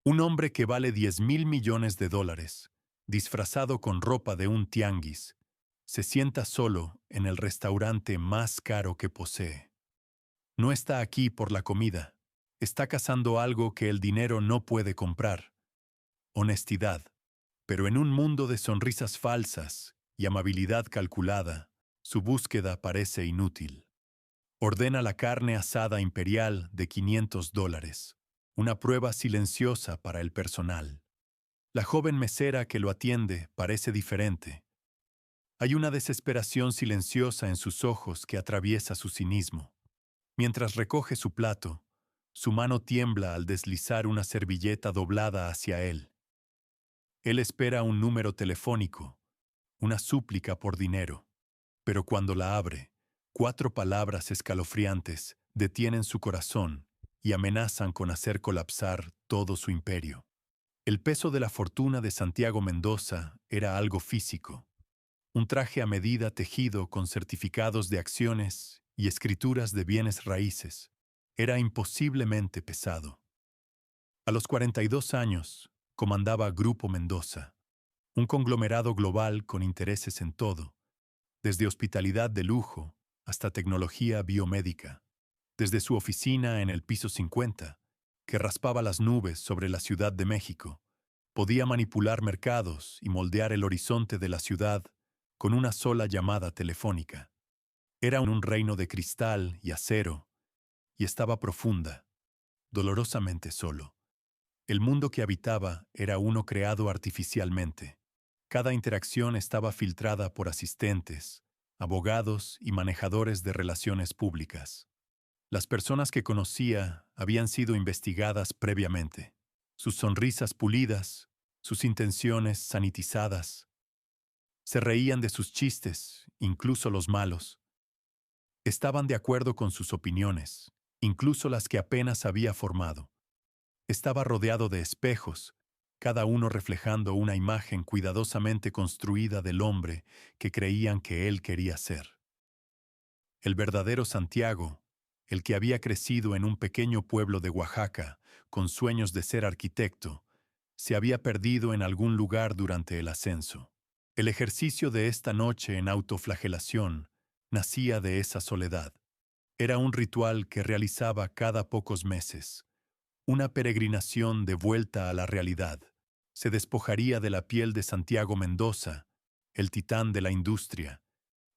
Un hombre que vale 10.000 millones de dólares, disfrazado con ropa de un tianguis, se sienta solo en el restaurante más caro que posee. No está aquí por la comida, está cazando algo que el dinero no puede comprar: honestidad. Pero en un mundo de sonrisas falsas y amabilidad calculada, su búsqueda parece inútil. Ordena la carne asada imperial de $500, una prueba silenciosa para el personal. La joven mesera que lo atiende parece diferente. Hay una desesperación silenciosa en sus ojos que atraviesa su cinismo. Mientras recoge su plato, su mano tiembla al deslizar una servilleta doblada hacia él. Él espera un número telefónico, una súplica por dinero, pero cuando la abre, 4 palabras escalofriantes detienen su corazón y amenazan con hacer colapsar todo su imperio. El peso de la fortuna de Santiago Mendoza era algo físico, un traje a medida tejido con certificados de acciones y escrituras de bienes raíces. Era imposiblemente pesado. A los 42 años, comandaba Grupo Mendoza, un conglomerado global con intereses en todo, desde hospitalidad de lujo hasta tecnología biomédica, desde su oficina en el piso 50, que raspaba las nubes sobre la Ciudad de México. Podía manipular mercados y moldear el horizonte de la ciudad con una sola llamada telefónica. Era un reino de cristal y acero, y estaba profunda, dolorosamente solo. El mundo que habitaba era uno creado artificialmente. Cada interacción estaba filtrada por asistentes, abogados y manejadores de relaciones públicas. Las personas que conocía habían sido investigadas previamente. Sus sonrisas pulidas, sus intenciones sanitizadas. Se reían de sus chistes, incluso los malos. Estaban de acuerdo con sus opiniones, incluso las que apenas había formado. Estaba rodeado de espejos, cada uno reflejando una imagen cuidadosamente construida del hombre que creían que él quería ser. El verdadero Santiago, el que había crecido en un pequeño pueblo de Oaxaca, con sueños de ser arquitecto, se había perdido en algún lugar durante el ascenso. El ejercicio de esta noche en autoflagelación nacía de esa soledad. Era un ritual que realizaba cada pocos meses, una peregrinación de vuelta a la realidad. Se despojaría de la piel de Santiago Mendoza, el titán de la industria,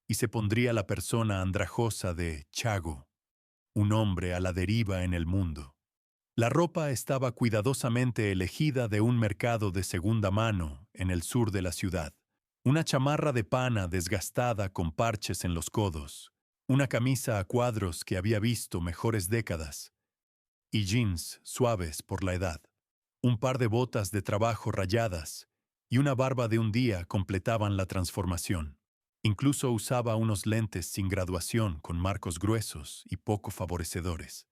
y se pondría la persona andrajosa de Chago, un hombre a la deriva en el mundo. La ropa estaba cuidadosamente elegida de un mercado de segunda mano en el sur de la ciudad. Una chamarra de pana desgastada con parches en los codos, una camisa a cuadros que había visto mejores décadas, y jeans suaves por la edad. Un par de botas de trabajo rayadas y una barba de un día completaban la transformación. Incluso usaba unos lentes sin graduación con marcos gruesos y poco favorecedores.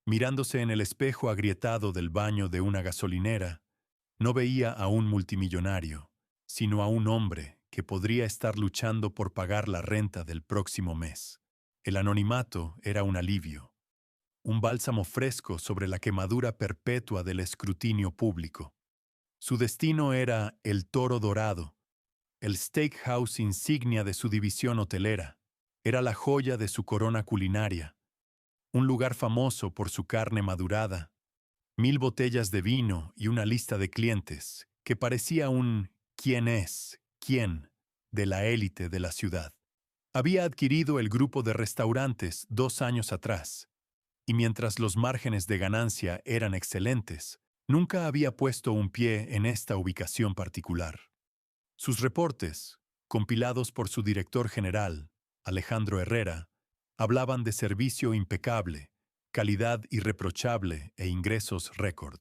Mirándose en el espejo agrietado del baño de una gasolinera, no veía a un multimillonario, sino a un hombre que podría estar luchando por pagar la renta del próximo mes. El anonimato era un alivio, un bálsamo fresco sobre la quemadura perpetua del escrutinio público. Su destino era el Toro Dorado, el steakhouse insignia de su división hotelera. Era la joya de su corona culinaria, un lugar famoso por su carne madurada, 1,000 botellas de vino y una lista de clientes que parecía un ¿quién es? ¿Quién? De la élite de la ciudad. Había adquirido el grupo de restaurantes 2 años atrás, y mientras los márgenes de ganancia eran excelentes, nunca había puesto un pie en esta ubicación particular. Sus reportes, compilados por su director general, Alejandro Herrera, hablaban de servicio impecable, calidad irreprochable e ingresos récord.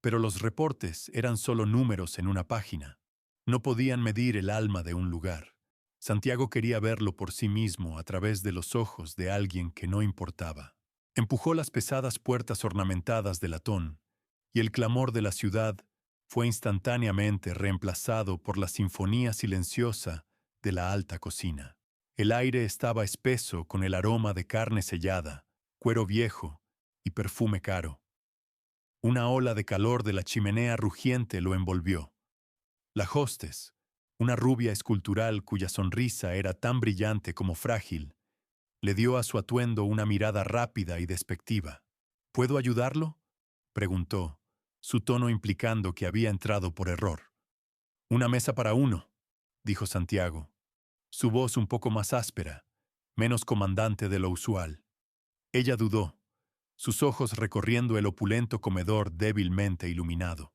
Pero los reportes eran solo números en una página. No podían medir el alma de un lugar. Santiago quería verlo por sí mismo a través de los ojos de alguien que no importaba. Empujó las pesadas puertas ornamentadas de latón, y el clamor de la ciudad fue instantáneamente reemplazado por la sinfonía silenciosa de la alta cocina. El aire estaba espeso con el aroma de carne sellada, cuero viejo y perfume caro. Una ola de calor de la chimenea rugiente lo envolvió. La hostess, una rubia escultural cuya sonrisa era tan brillante como frágil, le dio a su atuendo una mirada rápida y despectiva. ¿Puedo ayudarlo?, preguntó, su tono implicando que había entrado por error. Una mesa para uno, dijo Santiago, su voz un poco más áspera, menos comandante de lo usual. Ella dudó, sus ojos recorriendo el opulento comedor débilmente iluminado.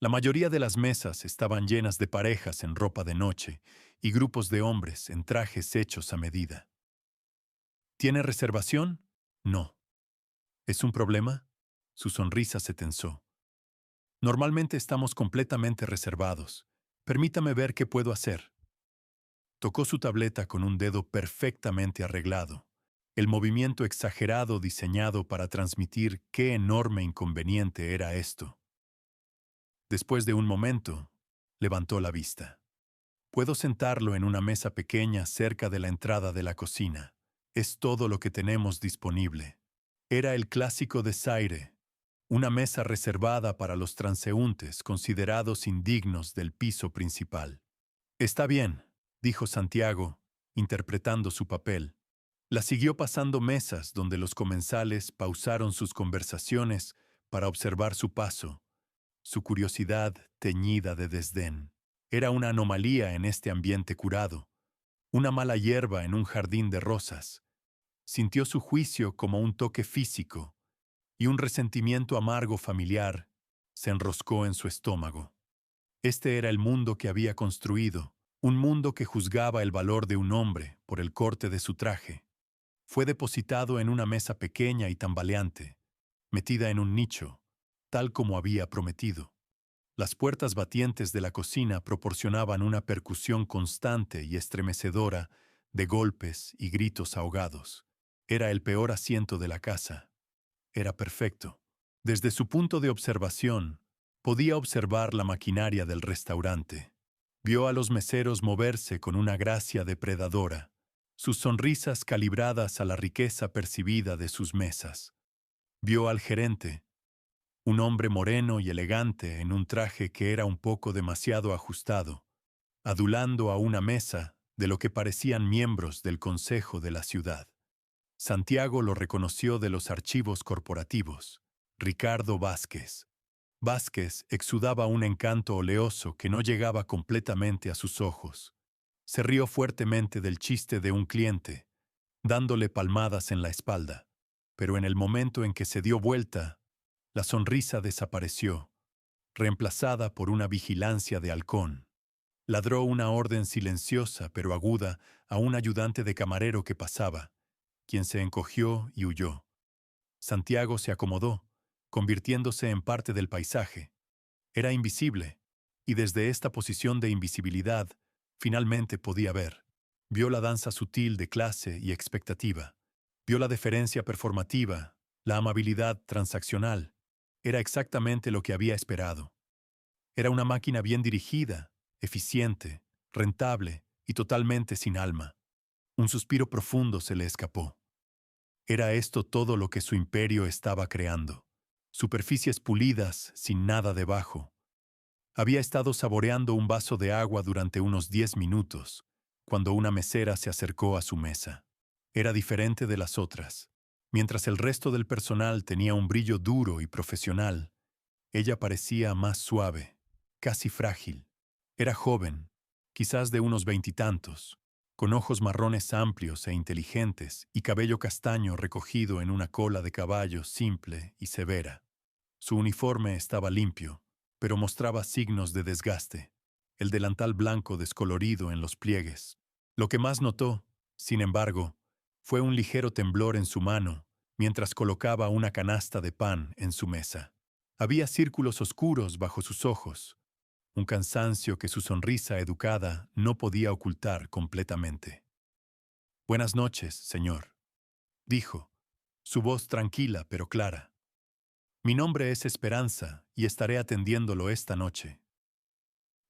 La mayoría de las mesas estaban llenas de parejas en ropa de noche y grupos de hombres en trajes hechos a medida. ¿Tiene reservación? No. ¿Es un problema? Su sonrisa se tensó. Normalmente estamos completamente reservados. Permítame ver qué puedo hacer. Tocó su tableta con un dedo perfectamente arreglado, el movimiento exagerado diseñado para transmitir qué enorme inconveniente era esto. Después de un momento, levantó la vista. Puedo sentarlo en una mesa pequeña cerca de la entrada de la cocina. Es todo lo que tenemos disponible. Era el clásico desaire, una mesa reservada para los transeúntes considerados indignos del piso principal. Está bien, dijo Santiago, interpretando su papel. La siguió pasando mesas donde los comensales pausaron sus conversaciones para observar su paso, su curiosidad teñida de desdén. Era una anomalía en este ambiente curado, una mala hierba en un jardín de rosas. Sintió su juicio como un toque físico, y un resentimiento amargo familiar se enroscó en su estómago. Este era el mundo que había construido, un mundo que juzgaba el valor de un hombre por el corte de su traje. Fue depositado en una mesa pequeña y tambaleante, metida en un nicho, tal como había prometido. Las puertas batientes de la cocina proporcionaban una percusión constante y estremecedora de golpes y gritos ahogados. Era el peor asiento de la casa. Era perfecto. Desde su punto de observación, podía observar la maquinaria del restaurante. Vio a los meseros moverse con una gracia depredadora, sus sonrisas calibradas a la riqueza percibida de sus mesas. Vio al gerente, un hombre moreno y elegante en un traje que era un poco demasiado ajustado, adulando a una mesa de lo que parecían miembros del consejo de la ciudad. Santiago lo reconoció de los archivos corporativos. Ricardo Vázquez. Vázquez exudaba un encanto oleoso que no llegaba completamente a sus ojos. Se rió fuertemente del chiste de un cliente, dándole palmadas en la espalda, pero en el momento en que se dio vuelta, la sonrisa desapareció, reemplazada por una vigilancia de halcón. Ladró una orden silenciosa pero aguda a un ayudante de camarero que pasaba, quien se encogió y huyó. Santiago se acomodó, convirtiéndose en parte del paisaje. Era invisible, y desde esta posición de invisibilidad, finalmente podía ver. Vio la danza sutil de clase y expectativa. Vio la deferencia performativa, la amabilidad transaccional. Era exactamente lo que había esperado. Era una máquina bien dirigida, eficiente, rentable y totalmente sin alma. Un suspiro profundo se le escapó. Era esto todo lo que su imperio estaba creando. Superficies pulidas, sin nada debajo. Había estado saboreando un vaso de agua durante unos 10 minutos, cuando una mesera se acercó a su mesa. Era diferente de las otras. Mientras el resto del personal tenía un brillo duro y profesional, ella parecía más suave, casi frágil. Era joven, quizás de unos veintitantos, con ojos marrones amplios e inteligentes y cabello castaño recogido en una cola de caballo simple y severa. Su uniforme estaba limpio, pero mostraba signos de desgaste, el delantal blanco descolorido en los pliegues. Lo que más notó, sin embargo, fue un ligero temblor en su mano mientras colocaba una canasta de pan en su mesa. Había círculos oscuros bajo sus ojos, un cansancio que su sonrisa educada no podía ocultar completamente. «Buenas noches, señor», dijo, su voz tranquila pero clara. «Mi nombre es Esperanza y estaré atendiéndolo esta noche.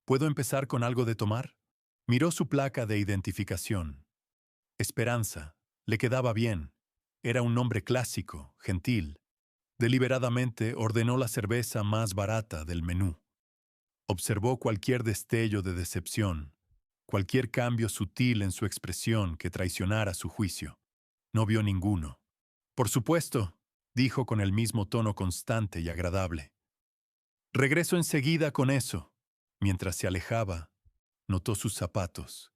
¿Puedo empezar con algo de tomar?». Miró su placa de identificación. Esperanza, le quedaba bien. Era un nombre clásico, gentil. Deliberadamente ordenó la cerveza más barata del menú. Observó cualquier destello de decepción, cualquier cambio sutil en su expresión que traicionara su juicio. No vio ninguno. Por supuesto, dijo con el mismo tono constante y agradable. Regreso enseguida con eso. Mientras se alejaba, notó sus zapatos.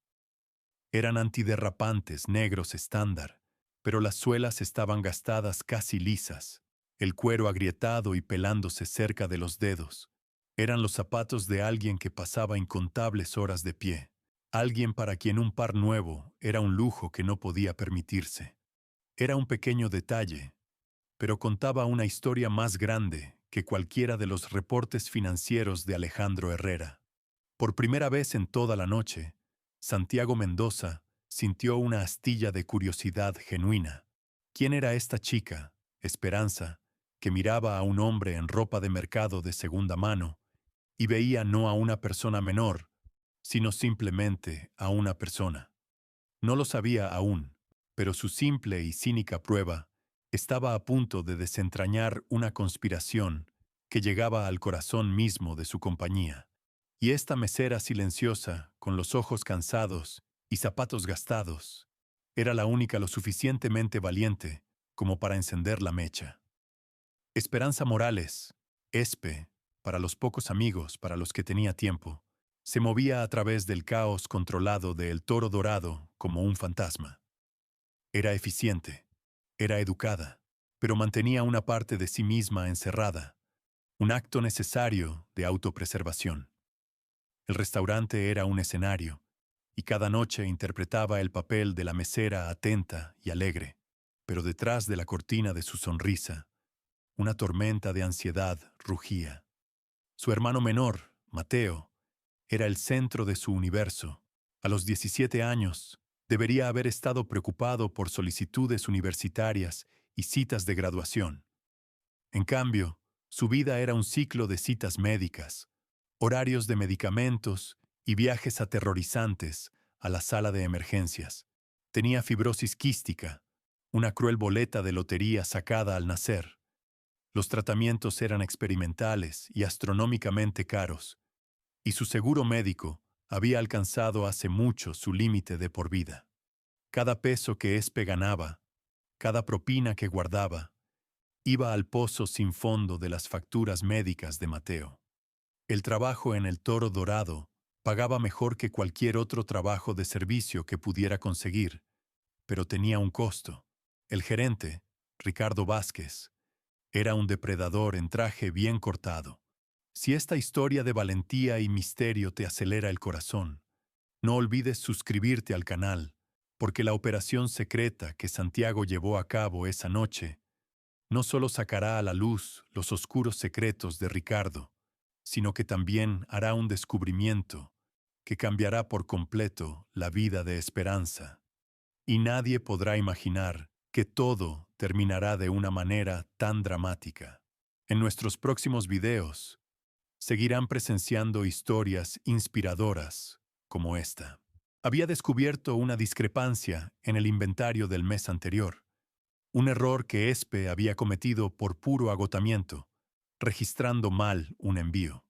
Eran antiderrapantes, negros estándar, pero las suelas estaban gastadas casi lisas, el cuero agrietado y pelándose cerca de los dedos. Eran los zapatos de alguien que pasaba incontables horas de pie, alguien para quien un par nuevo era un lujo que no podía permitirse. Era un pequeño detalle, pero contaba una historia más grande que cualquiera de los reportes financieros de Alejandro Herrera. Por primera vez en toda la noche, Santiago Mendoza sintió una astilla de curiosidad genuina. ¿Quién era esta chica, Esperanza, que miraba a un hombre en ropa de mercado de segunda mano y veía no a una persona menor, sino simplemente a una persona? No lo sabía aún, pero su simple y cínica prueba estaba a punto de desentrañar una conspiración que llegaba al corazón mismo de su compañía. Y esta mesera silenciosa, con los ojos cansados y zapatos gastados, era la única lo suficientemente valiente como para encender la mecha. Esperanza Morales, Espe, para los pocos amigos para los que tenía tiempo, se movía a través del caos controlado de El Toro Dorado como un fantasma. Era eficiente, era educada, pero mantenía una parte de sí misma encerrada, un acto necesario de autopreservación. El restaurante era un escenario, y cada noche interpretaba el papel de la mesera atenta y alegre, pero detrás de la cortina de su sonrisa, una tormenta de ansiedad rugía. Su hermano menor, Mateo, era el centro de su universo. A los 17 años, debería haber estado preocupado por solicitudes universitarias y citas de graduación. En cambio, su vida era un ciclo de citas médicas, horarios de medicamentos y viajes aterrorizantes a la sala de emergencias. Tenía fibrosis quística, una cruel boleta de lotería sacada al nacer. Los tratamientos eran experimentales y astronómicamente caros, y su seguro médico había alcanzado hace mucho su límite de por vida. Cada peso que Espe ganaba, cada propina que guardaba, iba al pozo sin fondo de las facturas médicas de Mateo. El trabajo en El Toro Dorado pagaba mejor que cualquier otro trabajo de servicio que pudiera conseguir, pero tenía un costo. El gerente, Ricardo Vázquez, era un depredador en traje bien cortado. Si esta historia de valentía y misterio te acelera el corazón, no olvides suscribirte al canal, porque la operación secreta que Santiago llevó a cabo esa noche no solo sacará a la luz los oscuros secretos de Ricardo, sino que también hará un descubrimiento que cambiará por completo la vida de Esperanza. Y nadie podrá imaginar que todo terminará de una manera tan dramática. En nuestros próximos videos, seguirán presenciando historias inspiradoras como esta. Había descubierto una discrepancia en el inventario del mes anterior, un error que Espe había cometido por puro agotamiento, registrando mal un envío.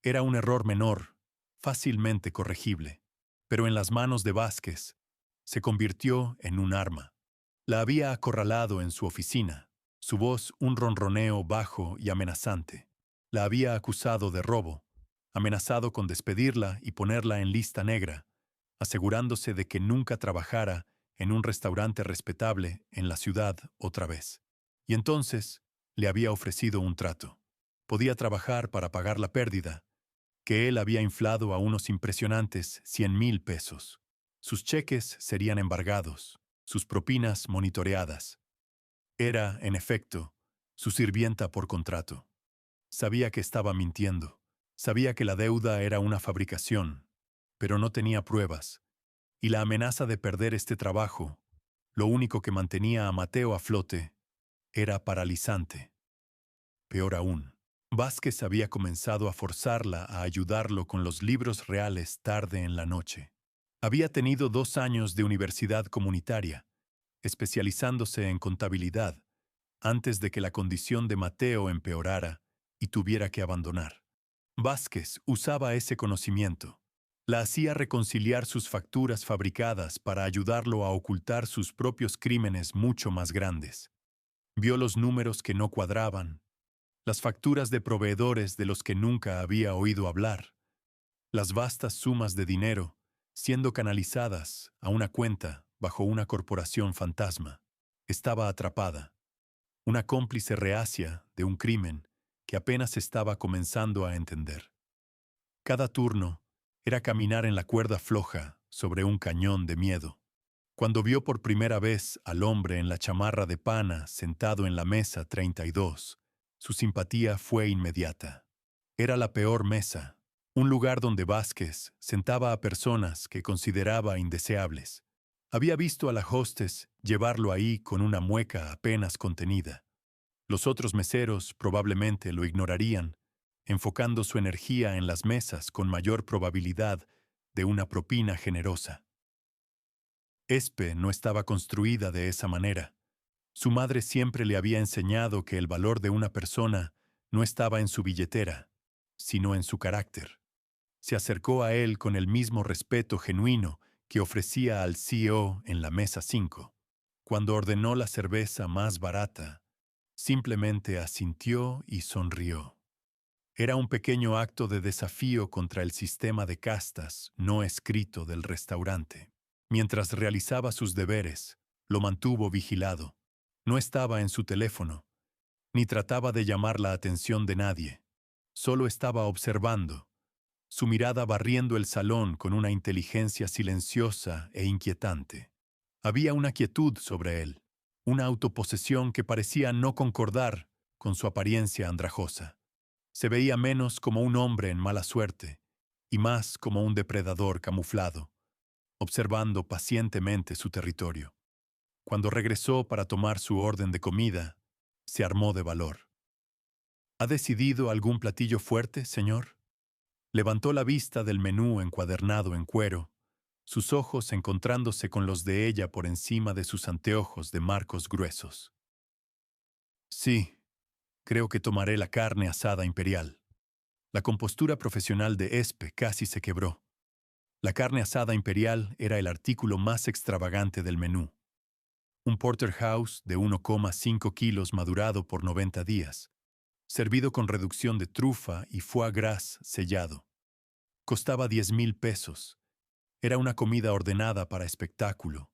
Era un error menor, fácilmente corregible, pero en las manos de Vázquez se convirtió en un arma. La había acorralado en su oficina, su voz un ronroneo bajo y amenazante. La había acusado de robo, amenazado con despedirla y ponerla en lista negra, asegurándose de que nunca trabajara en un restaurante respetable en la ciudad otra vez. Y entonces le había ofrecido un trato. Podía trabajar para pagar la pérdida, que él había inflado a unos impresionantes 100,000 pesos. Sus cheques serían embargados, sus propinas monitoreadas. Era, en efecto, su sirvienta por contrato. Sabía que estaba mintiendo. Sabía que la deuda era una fabricación, pero no tenía pruebas. Y la amenaza de perder este trabajo, lo único que mantenía a Mateo a flote, era paralizante. Peor aún, Vázquez había comenzado a forzarla a ayudarlo con los libros reales tarde en la noche. Había tenido 2 años de universidad comunitaria, especializándose en contabilidad, antes de que la condición de Mateo empeorara y tuviera que abandonar. Vázquez usaba ese conocimiento. La hacía reconciliar sus facturas fabricadas para ayudarlo a ocultar sus propios crímenes mucho más grandes. Vio los números que no cuadraban, las facturas de proveedores de los que nunca había oído hablar, las vastas sumas de dinero siendo canalizadas a una cuenta bajo una corporación fantasma. Estaba atrapada, una cómplice reacia de un crimen que apenas estaba comenzando a entender. Cada turno era caminar en la cuerda floja sobre un cañón de miedo. Cuando vio por primera vez al hombre en la chamarra de pana sentado en la mesa 32, su simpatía fue inmediata. Era la peor mesa, un lugar donde Vázquez sentaba a personas que consideraba indeseables. Había visto a la hostess llevarlo ahí con una mueca apenas contenida. Los otros meseros probablemente lo ignorarían, enfocando su energía en las mesas con mayor probabilidad de una propina generosa. Espe no estaba construida de esa manera. Su madre siempre le había enseñado que el valor de una persona no estaba en su billetera, sino en su carácter. Se acercó a él con el mismo respeto genuino que ofrecía al CEO en la mesa 5. Cuando ordenó la cerveza más barata, simplemente asintió y sonrió. Era un pequeño acto de desafío contra el sistema de castas no escrito del restaurante. Mientras realizaba sus deberes, lo mantuvo vigilado. No estaba en su teléfono, ni trataba de llamar la atención de nadie. Solo estaba observando, su mirada barriendo el salón con una inteligencia silenciosa e inquietante. Había una quietud sobre él, una autoposesión que parecía no concordar con su apariencia andrajosa. Se veía menos como un hombre en mala suerte y más como un depredador camuflado, observando pacientemente su territorio. Cuando regresó para tomar su orden de comida, se armó de valor. ¿Ha decidido algún platillo fuerte, señor? Levantó la vista del menú encuadernado en cuero, sus ojos encontrándose con los de ella por encima de sus anteojos de marcos gruesos. Sí, creo que tomaré la carne asada imperial. La compostura profesional de Espe casi se quebró. La carne asada imperial era el artículo más extravagante del menú. Un porterhouse de 1,5 kilos madurado por 90 días, servido con reducción de trufa y foie gras sellado. Costaba 10,000 pesos. Era una comida ordenada para espectáculo,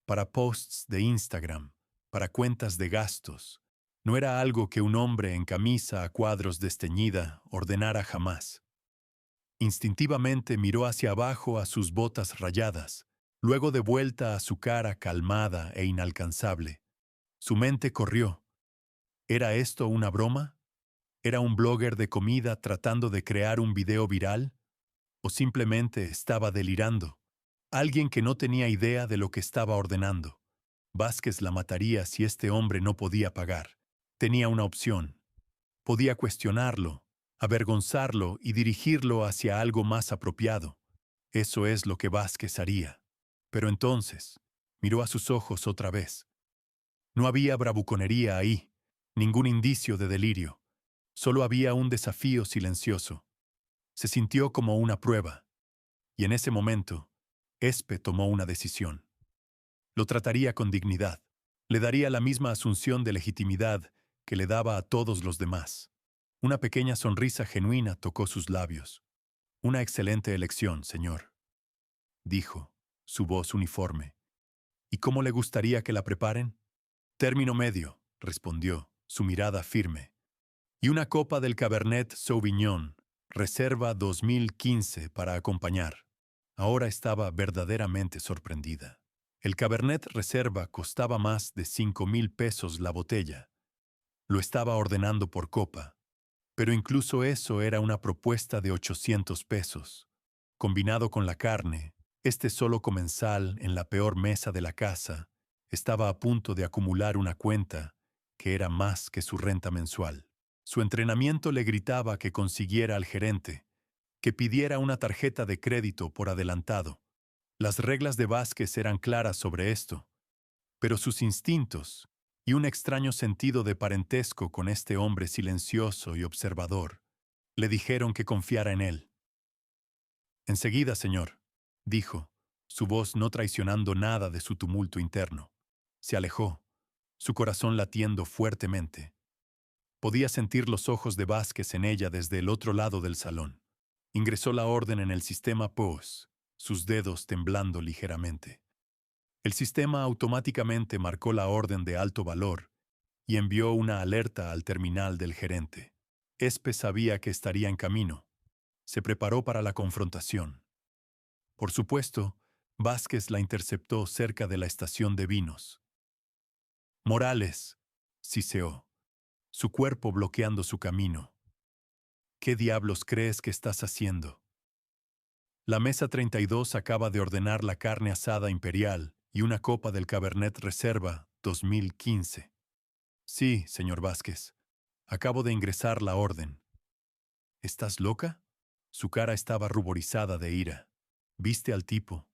para posts de Instagram, para cuentas de gastos. No era algo que un hombre en camisa a cuadros desteñida ordenara jamás. Instintivamente miró hacia abajo a sus botas rayadas, luego de vuelta a su cara calmada e inalcanzable. Su mente corrió. ¿Era esto una broma? ¿Era un blogger de comida tratando de crear un video viral? ¿O simplemente estaba delirando? Alguien que no tenía idea de lo que estaba ordenando. Vázquez la mataría si este hombre no podía pagar. Tenía una opción. Podía cuestionarlo, avergonzarlo y dirigirlo hacia algo más apropiado. Eso es lo que Vázquez haría. Pero entonces, miró a sus ojos otra vez. No había bravuconería ahí, ningún indicio de delirio. Solo había un desafío silencioso. Se sintió como una prueba. Y en ese momento, Espe tomó una decisión. Lo trataría con dignidad. Le daría la misma asunción de legitimidad que le daba a todos los demás. Una pequeña sonrisa genuina tocó sus labios. Una excelente elección, señor, dijo, su voz uniforme. ¿Y cómo le gustaría que la preparen? Término medio, respondió, su mirada firme. Y una copa del Cabernet Sauvignon, Reserva 2015 para acompañar. Ahora estaba verdaderamente sorprendida. El Cabernet Reserva costaba más de 5,000 pesos la botella. Lo estaba ordenando por copa. Pero incluso eso era una propuesta de 800 pesos. Combinado con la carne, este solo comensal en la peor mesa de la casa estaba a punto de acumular una cuenta que era más que su renta mensual. Su entrenamiento le gritaba que consiguiera al gerente, que pidiera una tarjeta de crédito por adelantado. Las reglas de Vázquez eran claras sobre esto, pero sus instintos, y un extraño sentido de parentesco con este hombre silencioso y observador le dijeron que confiara en él. Enseguida, señor, dijo, su voz no traicionando nada de su tumulto interno. Se alejó, su corazón latiendo fuertemente. Podía sentir los ojos de Vázquez en ella desde el otro lado del salón. Ingresó la orden en el sistema POS, sus dedos temblando ligeramente. El sistema automáticamente marcó la orden de alto valor y envió una alerta al terminal del gerente. Espe sabía que estaría en camino. Se preparó para la confrontación. Por supuesto, Vázquez la interceptó cerca de la estación de vinos. Morales, siseó, su cuerpo bloqueando su camino. ¿Qué diablos crees que estás haciendo? La mesa 32 acaba de ordenar la carne asada imperial y una copa del Cabernet Reserva 2015. Sí, señor Vázquez. Acabo de ingresar la orden. ¿Estás loca? Su cara estaba ruborizada de ira. ¿Viste al tipo?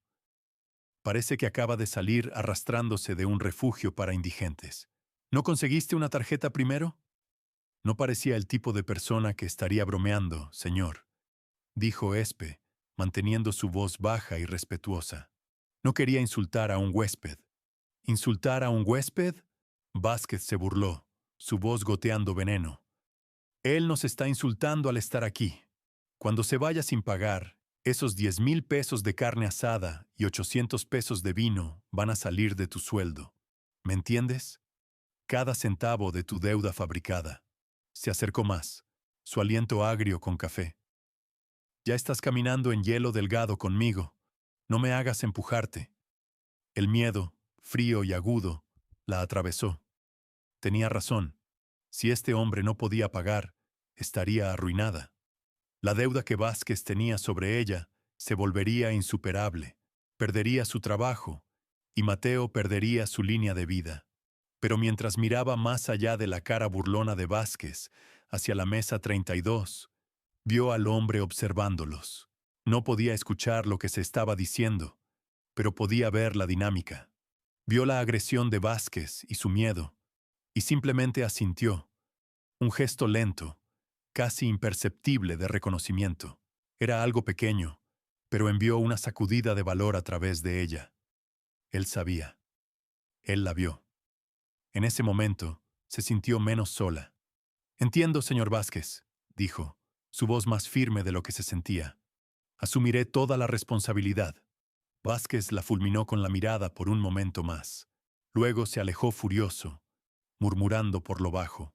Parece que acaba de salir arrastrándose de un refugio para indigentes. ¿No conseguiste una tarjeta primero? No parecía el tipo de persona que estaría bromeando, señor, dijo Espe, manteniendo su voz baja y respetuosa. No quería insultar a un huésped. ¿Insultar a un huésped? Vázquez se burló, su voz goteando veneno. Él nos está insultando al estar aquí. Cuando se vaya sin pagar, esos 10,000 pesos de carne asada y 800 pesos de vino van a salir de tu sueldo. ¿Me entiendes? Cada centavo de tu deuda fabricada. Se acercó más, su aliento agrio con café. Ya estás caminando en hielo delgado conmigo. No me hagas empujarte. El miedo, frío y agudo, la atravesó. Tenía razón. Si este hombre no podía pagar, estaría arruinada. La deuda que Vázquez tenía sobre ella se volvería insuperable. Perdería su trabajo, y Mateo perdería su línea de vida. Pero mientras miraba más allá de la cara burlona de Vázquez, hacia la mesa 32, vio al hombre observándolos. No podía escuchar lo que se estaba diciendo, pero podía ver la dinámica. Vio la agresión de Vázquez y su miedo, y simplemente asintió. Un gesto lento, casi imperceptible de reconocimiento. Era algo pequeño, pero envió una sacudida de valor a través de ella. Él sabía. Él la vio. En ese momento, se sintió menos sola. Entiendo, señor Vázquez, dijo, su voz más firme de lo que se sentía. Asumiré toda la responsabilidad. Vázquez la fulminó con la mirada por un momento más. Luego se alejó furioso, murmurando por lo bajo.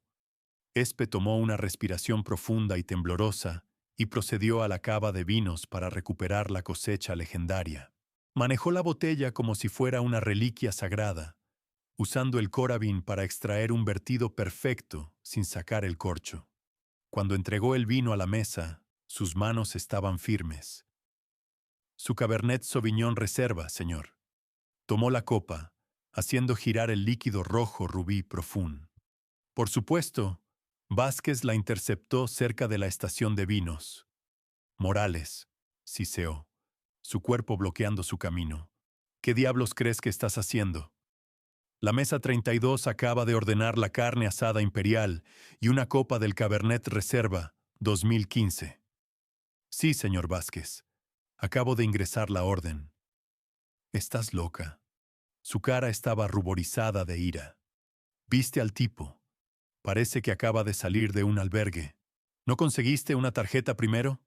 Espe tomó una respiración profunda y temblorosa y procedió a la cava de vinos para recuperar la cosecha legendaria. Manejó la botella como si fuera una reliquia sagrada, usando el corabín para extraer un vertido perfecto sin sacar el corcho. Cuando entregó el vino a la mesa, sus manos estaban firmes. Su Cabernet Sauvignon Reserva, señor. Tomó la copa, haciendo girar el líquido rojo rubí profundo. Por supuesto, Vázquez la interceptó cerca de la estación de vinos. Morales, siseó, su cuerpo bloqueando su camino. ¿Qué diablos crees que estás haciendo? La mesa 32 acaba de ordenar la carne asada imperial y una copa del Cabernet Reserva 2015. Sí, señor Vázquez. Acabo de ingresar la orden. Estás loca. Su cara estaba ruborizada de ira. Viste al tipo. Parece que acaba de salir de un albergue. ¿No conseguiste una tarjeta primero?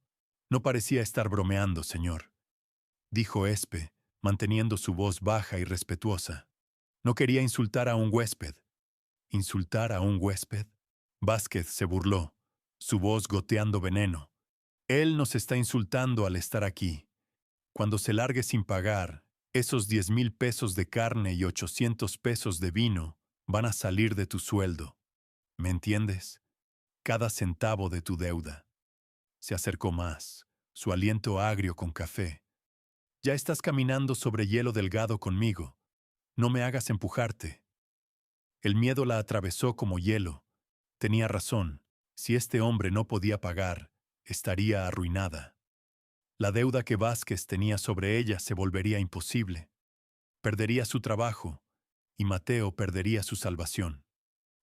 No parecía estar bromeando, señor, dijo Espe, manteniendo su voz baja y respetuosa. No quería insultar a un huésped. ¿Insultar a un huésped? Vázquez se burló, su voz goteando veneno. Él nos está insultando al estar aquí. Cuando se largue sin pagar, esos 10,000 pesos de carne y 800 pesos de vino van a salir de tu sueldo. ¿Me entiendes? Cada centavo de tu deuda. Se acercó más, su aliento agrio con café. Ya estás caminando sobre hielo delgado conmigo. No me hagas empujarte. El miedo la atravesó como hielo. Tenía razón. Si este hombre no podía pagar, estaría arruinada. La deuda que Vázquez tenía sobre ella se volvería imposible. Perdería su trabajo, y Mateo perdería su salvación.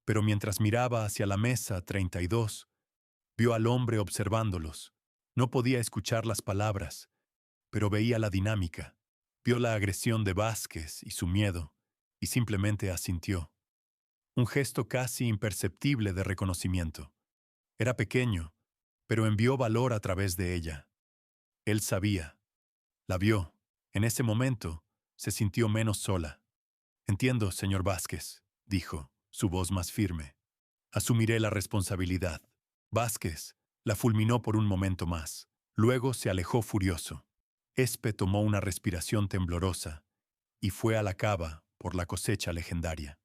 Pero mientras miraba hacia la mesa 32, vio al hombre observándolos. No podía escuchar las palabras, pero veía la dinámica. Vio la agresión de Vázquez y su miedo, y simplemente asintió. Un gesto casi imperceptible de reconocimiento. Era pequeño, pero envió valor a través de ella. Él sabía. La vio. En ese momento, se sintió menos sola. Entiendo, señor Vázquez, dijo, su voz más firme. Asumiré la responsabilidad. Vázquez la fulminó por un momento más. Luego se alejó furioso. Espe tomó una respiración temblorosa y fue a la cava por la cosecha legendaria.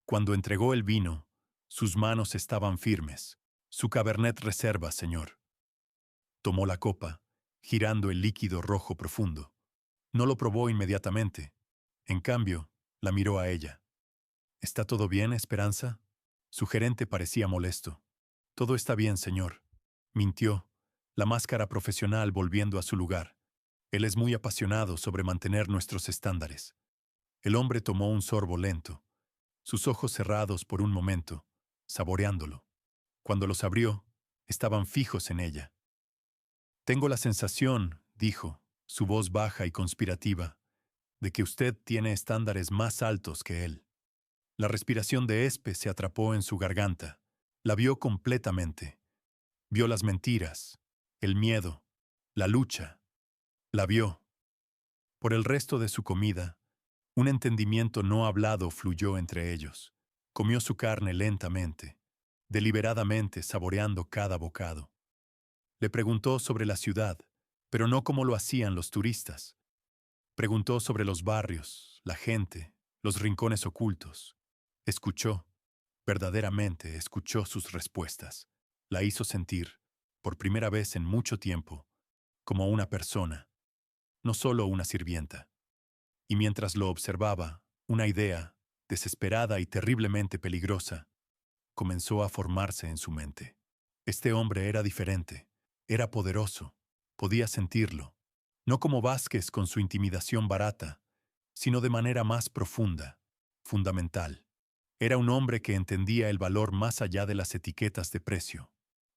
Cuando entregó el vino, sus manos estaban firmes. Su Cabernet Reserva, señor. Tomó la copa, girando el líquido rojo profundo. No lo probó inmediatamente. En cambio, la miró a ella. ¿Está todo bien, Esperanza? Su gerente parecía molesto. Todo está bien, señor. Mintió, la máscara profesional volviendo a su lugar. Él es muy apasionado sobre mantener nuestros estándares. El hombre tomó un sorbo lento, sus ojos cerrados por un momento, saboreándolo. Cuando los abrió, estaban fijos en ella. Tengo la sensación, dijo, su voz baja y conspirativa, de que usted tiene estándares más altos que él. La respiración de Espe se atrapó en su garganta. La vio completamente. Vio las mentiras, el miedo, la lucha. La vio. Por el resto de su comida, un entendimiento no hablado fluyó entre ellos. Comió su carne lentamente, deliberadamente saboreando cada bocado. Le preguntó sobre la ciudad, pero no como lo hacían los turistas. Preguntó sobre los barrios, la gente, los rincones ocultos. Escuchó, verdaderamente escuchó sus respuestas. La hizo sentir, por primera vez en mucho tiempo, como una persona, no solo una sirvienta. Y mientras lo observaba, una idea, desesperada y terriblemente peligrosa, comenzó a formarse en su mente. Este hombre era diferente, era poderoso, podía sentirlo, no como Vázquez con su intimidación barata, sino de manera más profunda, fundamental. Era un hombre que entendía el valor más allá de las etiquetas de precio.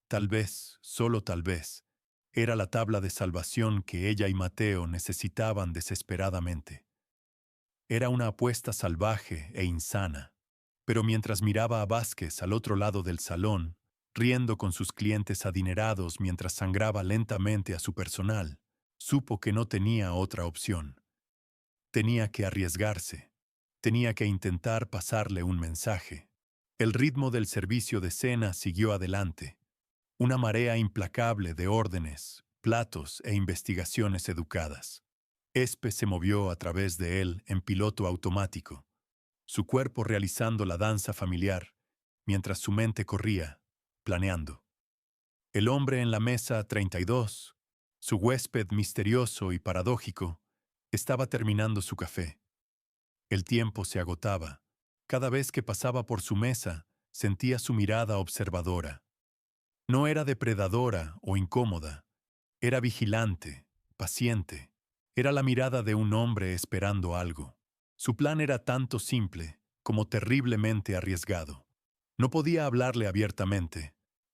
Tal vez, solo tal vez, era la tabla de salvación que ella y Mateo necesitaban desesperadamente. Era una apuesta salvaje e insana, pero mientras miraba a Vázquez al otro lado del salón, riendo con sus clientes adinerados mientras sangraba lentamente a su personal, supo que no tenía otra opción. Tenía que arriesgarse. Tenía que intentar pasarle un mensaje. El ritmo del servicio de cena siguió adelante. Una marea implacable de órdenes, platos e investigaciones educadas. Espe se movió a través de él en piloto automático, su cuerpo realizando la danza familiar, mientras su mente corría, planeando. El hombre en la mesa 32, su huésped misterioso y paradójico, estaba terminando su café. El tiempo se agotaba. Cada vez que pasaba por su mesa, sentía su mirada observadora. No era depredadora o incómoda, era vigilante, paciente. Era la mirada de un hombre esperando algo. Su plan era tanto simple como terriblemente arriesgado. No podía hablarle abiertamente,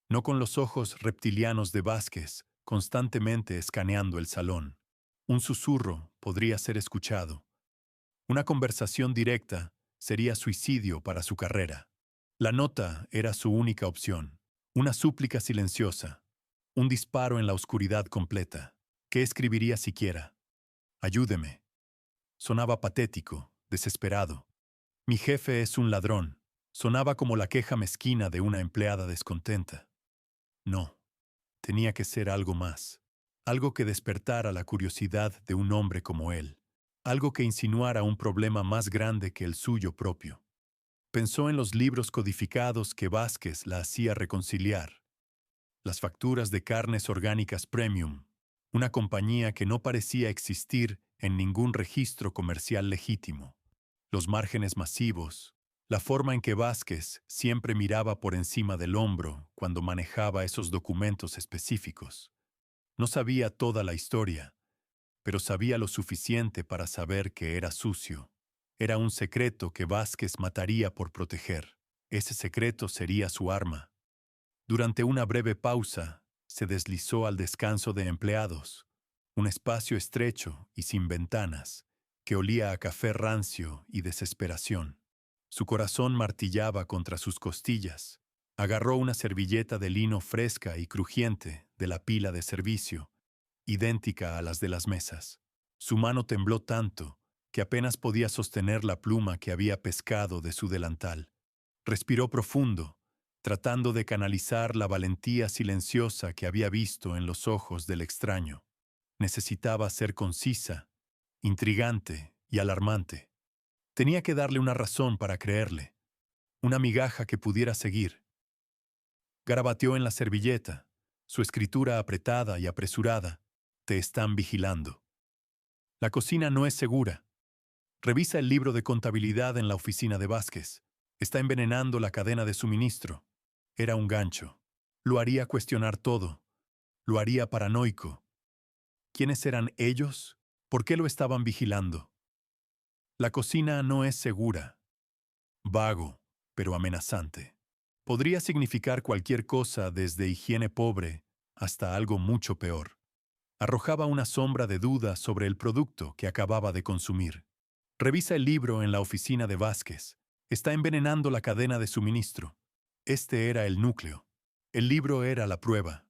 no con los ojos reptilianos de Vázquez constantemente escaneando el salón. Un susurro podría ser escuchado. Una conversación directa sería suicidio para su carrera. La nota era su única opción. Una súplica silenciosa. Un disparo en la oscuridad completa. ¿Qué escribiría siquiera? Ayúdeme. Sonaba patético, desesperado. Mi jefe es un ladrón. Sonaba como la queja mezquina de una empleada descontenta. No, tenía que ser algo más. Algo que despertara la curiosidad de un hombre como él. Algo que insinuara un problema más grande que el suyo propio. Pensó en los libros codificados que Vázquez la hacía reconciliar. Las facturas de carnes orgánicas premium, una compañía que no parecía existir en ningún registro comercial legítimo. Los márgenes masivos, la forma en que Vázquez siempre miraba por encima del hombro cuando manejaba esos documentos específicos. No sabía toda la historia, pero sabía lo suficiente para saber que era sucio. Era un secreto que Vázquez mataría por proteger. Ese secreto sería su arma. Durante una breve pausa, se deslizó al descanso de empleados, un espacio estrecho y sin ventanas, que olía a café rancio y desesperación. Su corazón martillaba contra sus costillas. Agarró una servilleta de lino fresca y crujiente de la pila de servicio, idéntica a las de las mesas. Su mano tembló tanto que apenas podía sostener la pluma que había pescado de su delantal. Respiró profundo, tratando de canalizar la valentía silenciosa que había visto en los ojos del extraño. Necesitaba ser concisa, intrigante y alarmante. Tenía que darle una razón para creerle, una migaja que pudiera seguir. Garabateó en la servilleta, su escritura apretada y apresurada. Te están vigilando. La cocina no es segura. Revisa el libro de contabilidad en la oficina de Vázquez. Está envenenando la cadena de suministro. Era un gancho. Lo haría cuestionar todo. Lo haría paranoico. ¿Quiénes eran ellos? ¿Por qué lo estaban vigilando? La cocina no es segura. Vago, pero amenazante. Podría significar cualquier cosa desde higiene pobre hasta algo mucho peor. Arrojaba una sombra de duda sobre el producto que acababa de consumir. Revisa el libro en la oficina de Vázquez. Está envenenando la cadena de suministro. Este era el núcleo. El libro era la prueba.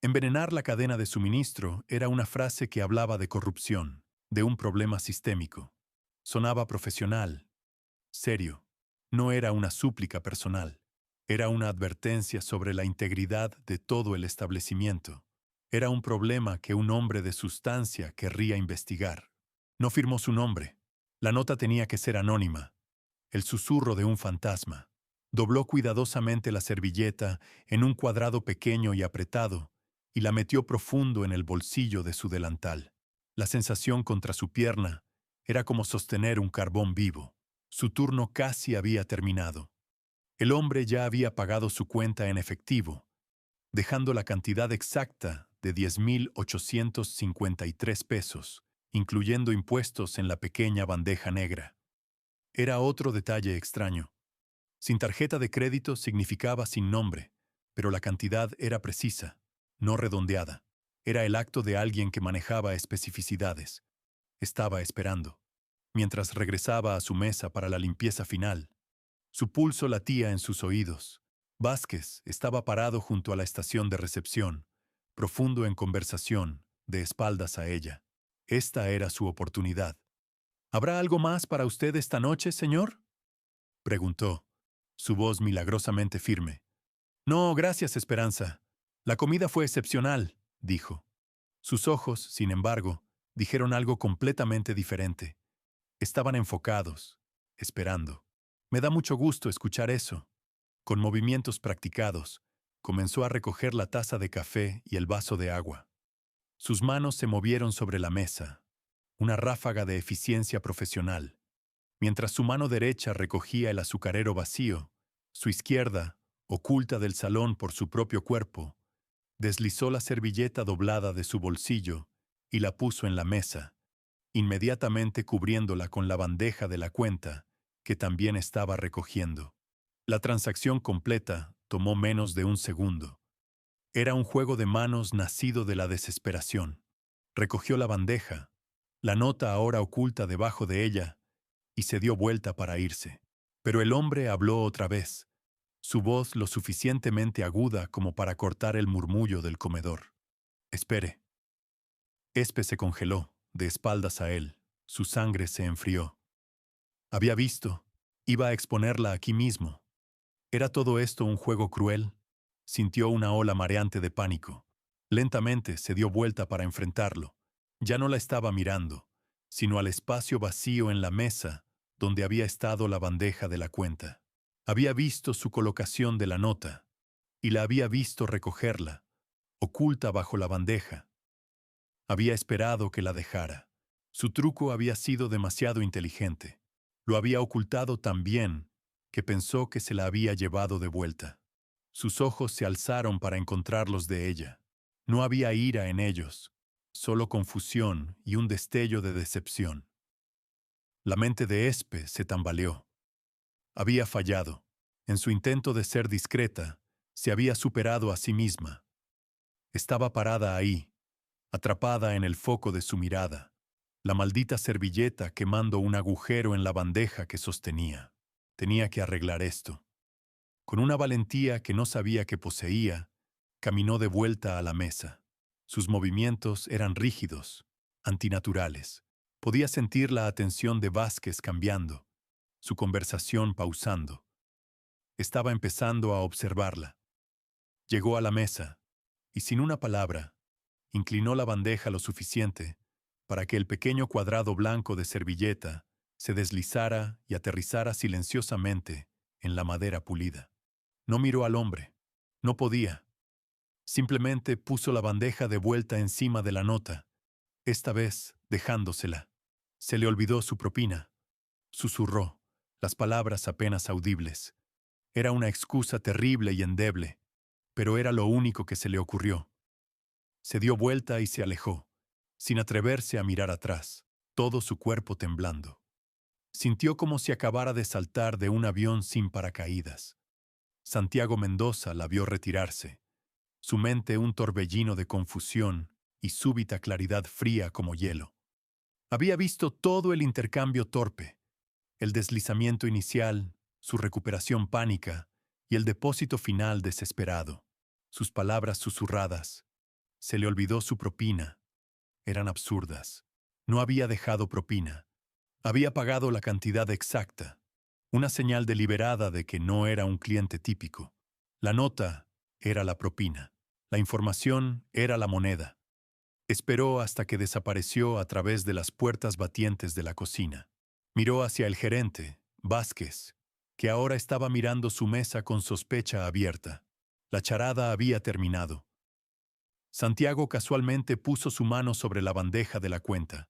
Envenenar la cadena de suministro era una frase que hablaba de corrupción, de un problema sistémico. Sonaba profesional, serio. No era una súplica personal. Era una advertencia sobre la integridad de todo el establecimiento. Era un problema que un hombre de sustancia querría investigar. No firmó su nombre. La nota tenía que ser anónima. El susurro de un fantasma. Dobló cuidadosamente la servilleta en un cuadrado pequeño y apretado y la metió profundo en el bolsillo de su delantal. La sensación contra su pierna era como sostener un carbón vivo. Su turno casi había terminado. El hombre ya había pagado su cuenta en efectivo, dejando la cantidad exacta de 10,853 pesos, incluyendo impuestos en la pequeña bandeja negra. Era otro detalle extraño. Sin tarjeta de crédito significaba sin nombre, pero la cantidad era precisa, no redondeada. Era el acto de alguien que manejaba especificidades. Estaba esperando. Mientras regresaba a su mesa para la limpieza final, su pulso latía en sus oídos. Vázquez estaba parado junto a la estación de recepción, profundo en conversación, de espaldas a ella. Esta era su oportunidad. ¿Habrá algo más para usted esta noche, señor?, preguntó, su voz milagrosamente firme. No, gracias, Esperanza. La comida fue excepcional, dijo. Sus ojos, sin embargo, dijeron algo completamente diferente. Estaban enfocados, esperando. Me da mucho gusto escuchar eso. Con movimientos practicados, comenzó a recoger la taza de café y el vaso de agua. Sus manos se movieron sobre la mesa, una ráfaga de eficiencia profesional. Mientras su mano derecha recogía el azucarero vacío, su izquierda, oculta del salón por su propio cuerpo, deslizó la servilleta doblada de su bolsillo y la puso en la mesa, inmediatamente cubriéndola con la bandeja de la cuenta, que también estaba recogiendo. La transacción completa tomó menos de un segundo. Era un juego de manos nacido de la desesperación. Recogió la bandeja, la nota ahora oculta debajo de ella, y se dio vuelta para irse. Pero el hombre habló otra vez, su voz lo suficientemente aguda como para cortar el murmullo del comedor. Espere. Espe se congeló, de espaldas a él. Su sangre se enfrió. Había visto. Iba a exponerla aquí mismo. ¿Era todo esto un juego cruel? Sintió una ola mareante de pánico. Lentamente se dio vuelta para enfrentarlo. Ya no la estaba mirando, sino al espacio vacío en la mesa donde había estado la bandeja de la cuenta. Había visto su colocación de la nota, y la había visto recogerla, oculta bajo la bandeja. Había esperado que la dejara. Su truco había sido demasiado inteligente. Lo había ocultado tan bien que pensó que se la había llevado de vuelta. Sus ojos se alzaron para encontrarlos de ella. No había ira en ellos, solo confusión y un destello de decepción. La mente de Espe se tambaleó. Había fallado. En su intento de ser discreta, se había superado a sí misma. Estaba parada ahí, atrapada en el foco de su mirada, la maldita servilleta quemando un agujero en la bandeja que sostenía. Tenía que arreglar esto. Con una valentía que no sabía que poseía, caminó de vuelta a la mesa. Sus movimientos eran rígidos, antinaturales. Podía sentir la atención de Vázquez cambiando, su conversación pausando. Estaba empezando a observarla. Llegó a la mesa y sin una palabra, inclinó la bandeja lo suficiente para que el pequeño cuadrado blanco de servilleta se deslizara y aterrizara silenciosamente en la madera pulida. No miró al hombre. No podía. Simplemente puso la bandeja de vuelta encima de la nota, esta vez dejándosela. Se le olvidó su propina. Susurró, las palabras apenas audibles. Era una excusa terrible y endeble, pero era lo único que se le ocurrió. Se dio vuelta y se alejó, sin atreverse a mirar atrás, todo su cuerpo temblando. Sintió como si acabara de saltar de un avión sin paracaídas. Santiago Mendoza la vio retirarse, su mente un torbellino de confusión y súbita claridad fría como hielo. Había visto todo el intercambio torpe, el deslizamiento inicial, su recuperación pánica y el depósito final desesperado. Sus palabras susurradas. Se le olvidó su propina. Eran absurdas. No había dejado propina. Había pagado la cantidad exacta. Una señal deliberada de que no era un cliente típico. La nota era la propina. La información era la moneda. Esperó hasta que desapareció a través de las puertas batientes de la cocina. Miró hacia el gerente, Vázquez, que ahora estaba mirando su mesa con sospecha abierta. La charada había terminado. Santiago casualmente puso su mano sobre la bandeja de la cuenta,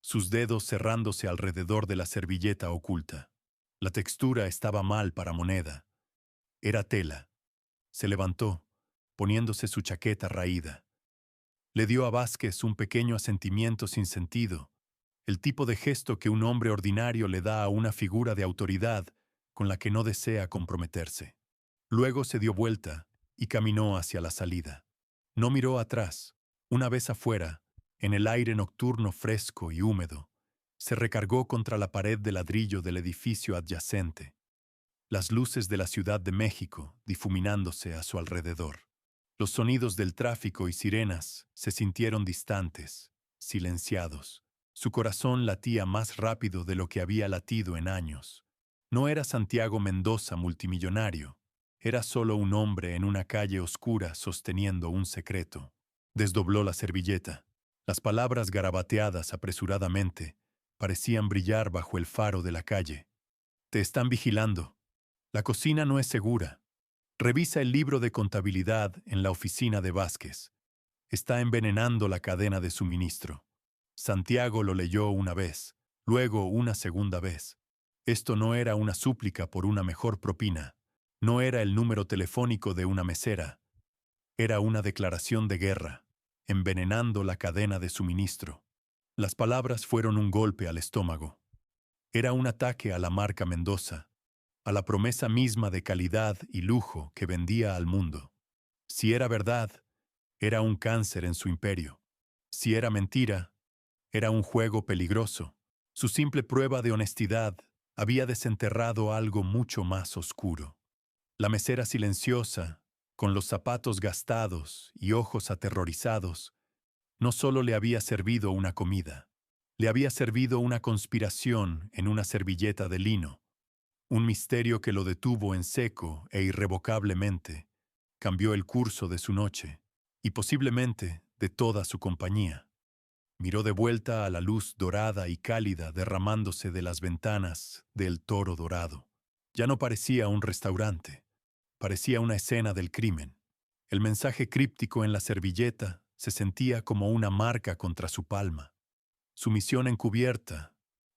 sus dedos cerrándose alrededor de la servilleta oculta. La textura estaba mal para moneda. Era tela. Se levantó, poniéndose su chaqueta raída. Le dio a Vázquez un pequeño asentimiento sin sentido, el tipo de gesto que un hombre ordinario le da a una figura de autoridad con la que no desea comprometerse. Luego se dio vuelta y caminó hacia la salida. No miró atrás. Una vez afuera, en el aire nocturno fresco y húmedo, se recargó contra la pared de ladrillo del edificio adyacente, las luces de la Ciudad de México difuminándose a su alrededor. Los sonidos del tráfico y sirenas se sintieron distantes, silenciados. Su corazón latía más rápido de lo que había latido en años. No era Santiago Mendoza multimillonario, era solo un hombre en una calle oscura sosteniendo un secreto. Desdobló la servilleta. Las palabras garabateadas apresuradamente parecían brillar bajo el faro de la calle. Te están vigilando. La cocina no es segura. Revisa el libro de contabilidad en la oficina de Vázquez. Está envenenando la cadena de suministro. Santiago lo leyó una vez, luego una segunda vez. Esto no era una súplica por una mejor propina. No era el número telefónico de una mesera. Era una declaración de guerra, envenenando la cadena de suministro. Las palabras fueron un golpe al estómago. Era un ataque a la marca Mendoza, a la promesa misma de calidad y lujo que vendía al mundo. Si era verdad, era un cáncer en su imperio. Si era mentira, era un juego peligroso. Su simple prueba de honestidad había desenterrado algo mucho más oscuro. La mesera silenciosa, con los zapatos gastados y ojos aterrorizados, no solo le había servido una comida, le había servido una conspiración en una servilleta de lino, un misterio que lo detuvo en seco e irrevocablemente, cambió el curso de su noche y posiblemente de toda su compañía. Miró de vuelta a la luz dorada y cálida derramándose de las ventanas del Toro Dorado. Ya no parecía un restaurante, parecía una escena del crimen. El mensaje críptico en la servilleta se sentía como una marca contra su palma. Su misión encubierta,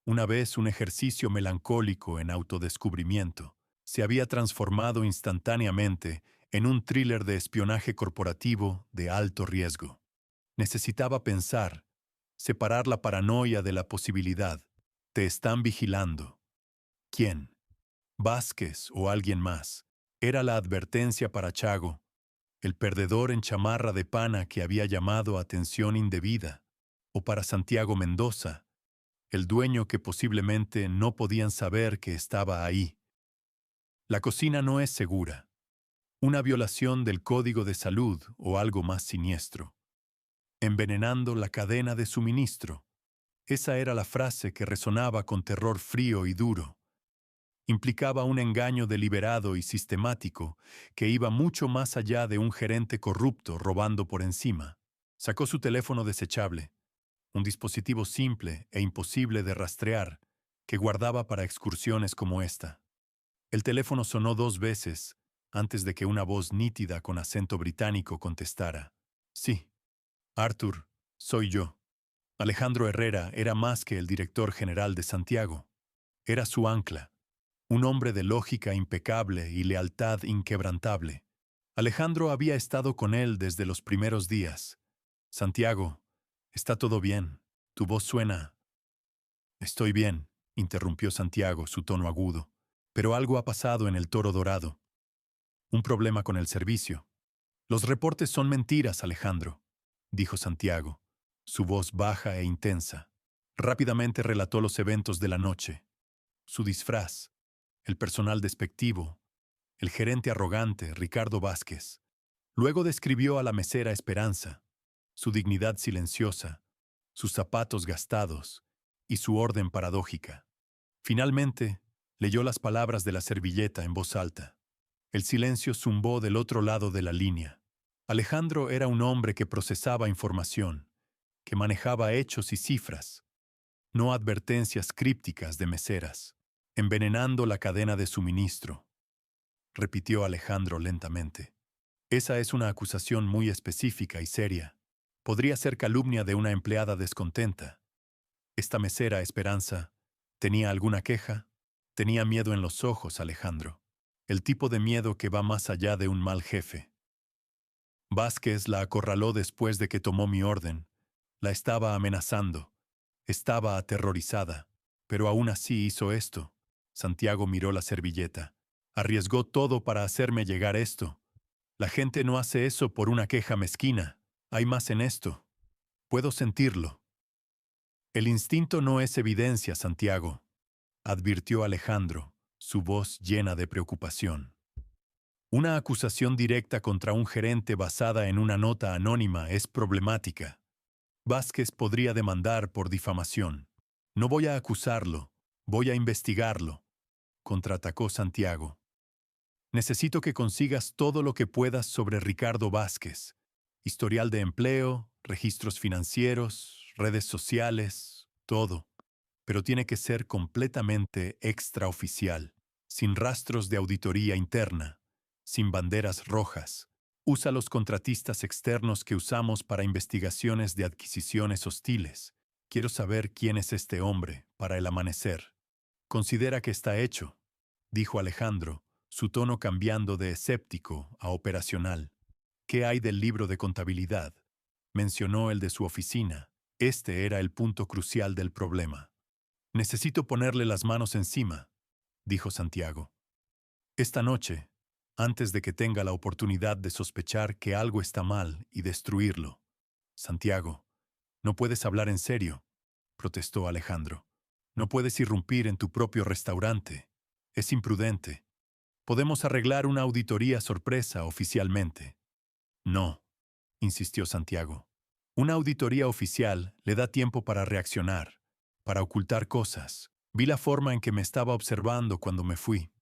una vez un ejercicio melancólico en autodescubrimiento, se había transformado instantáneamente en un thriller de espionaje corporativo de alto riesgo. Necesitaba pensar, separar la paranoia de la posibilidad, Te están vigilando. ¿Quién? Vázquez o alguien más. Era la advertencia para Chago, el perdedor en chamarra de pana que había llamado atención indebida, o para Santiago Mendoza, el dueño que posiblemente no podían saber que estaba ahí. La cocina no es segura. Una violación del Código de Salud o algo más siniestro. Envenenando la cadena de suministro. Esa era la frase que resonaba con terror frío y duro. Implicaba un engaño deliberado y sistemático que iba mucho más allá de un gerente corrupto robando por encima. Sacó su teléfono desechable, un dispositivo simple e imposible de rastrear que guardaba para excursiones como esta. El teléfono sonó 2 veces antes de que una voz nítida con acento británico contestara. Sí, Arthur, soy yo. Alejandro Herrera era más que el director general de Santiago. Era su ancla. Un hombre de lógica impecable y lealtad inquebrantable. Alejandro había estado con él desde los primeros días. Santiago, está todo bien. Tu voz suena. Estoy bien, interrumpió Santiago, su tono agudo. Pero algo ha pasado en el Toro Dorado. Un problema con el servicio. Los reportes son mentiras, Alejandro, dijo Santiago, su voz baja e intensa. Rápidamente relató los eventos de la noche. Su disfraz, el personal despectivo, el gerente arrogante, Ricardo Vázquez. Luego describió a la mesera Esperanza, su dignidad silenciosa, sus zapatos gastados y su orden paradójica. Finalmente, leyó las palabras de la servilleta en voz alta. El silencio zumbó del otro lado de la línea. Alejandro era un hombre que procesaba información, que manejaba hechos y cifras, no advertencias crípticas de meseras, envenenando la cadena de suministro, repitió Alejandro lentamente. Esa es una acusación muy específica y seria. Podría ser calumnia de una empleada descontenta. Esta mesera, Esperanza, ¿tenía alguna queja? Tenía miedo en los ojos, Alejandro. El tipo de miedo que va más allá de un mal jefe. Vázquez la acorraló después de que tomó mi orden. La estaba amenazando. Estaba aterrorizada. Pero aún así hizo esto. Santiago miró la servilleta. Arriesgó todo para hacerme llegar esto. La gente no hace eso por una queja mezquina. Hay más en esto. Puedo sentirlo. El instinto no es evidencia, Santiago, advirtió Alejandro, su voz llena de preocupación. Una acusación directa contra un gerente basada en una nota anónima es problemática. Vázquez podría demandar por difamación. No voy a acusarlo, voy a investigarlo, contraatacó Santiago. Necesito que consigas todo lo que puedas sobre Ricardo Vázquez. Historial de empleo, registros financieros, redes sociales, todo. Pero tiene que ser completamente extraoficial, sin rastros de auditoría interna, sin banderas rojas. Usa los contratistas externos que usamos para investigaciones de adquisiciones hostiles. Quiero saber quién es este hombre para el amanecer. Considera que está hecho, dijo Alejandro, su tono cambiando de escéptico a operacional. ¿Qué hay del libro de contabilidad? Mencionó el de su oficina. Este era el punto crucial del problema. Necesito ponerle las manos encima, dijo Santiago. Esta noche, antes de que tenga la oportunidad de sospechar que algo está mal y destruirlo. Santiago, no puedes hablar en serio, protestó Alejandro. No puedes irrumpir en tu propio restaurante. Es imprudente. Podemos arreglar una auditoría sorpresa oficialmente. No, insistió Santiago. Una auditoría oficial le da tiempo para reaccionar, para ocultar cosas. Vi la forma en que me estaba observando cuando me fui.